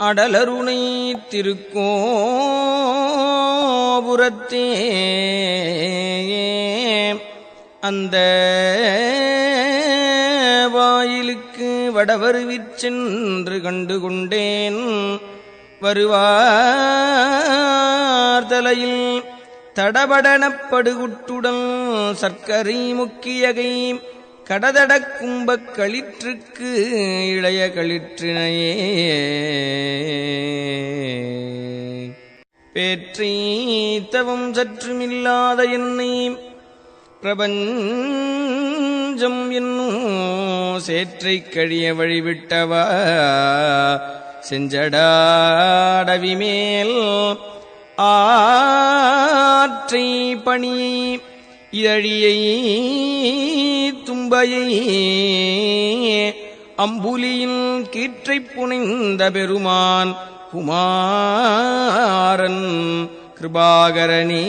அடலருணை திருக்கோபுரத்தே அந்த வாயிலுக்கு வடவருவிற்சென்று கண்டுகொண்டேன். வருவார் தலையில் தடபடனப்படுகுட்டுடன் சர்க்கரை முக்கியகை கடதடக் கும்பக் களிற்றுக்கு இளைய களிற்றினையே பேற்றி தவம் சற்றுமில்லாத என்னை பிரபஞ்சம் என்னும் சேற்றைக் கழிய வழிவிட்டவா செஞ்சடாடவிமேல் ஆற்றை பணியை இதழியை தும்பையை அம்புலியின் கீற்றைப் புனைந்த பெருமான் குமாரன் கிருபாகரனே.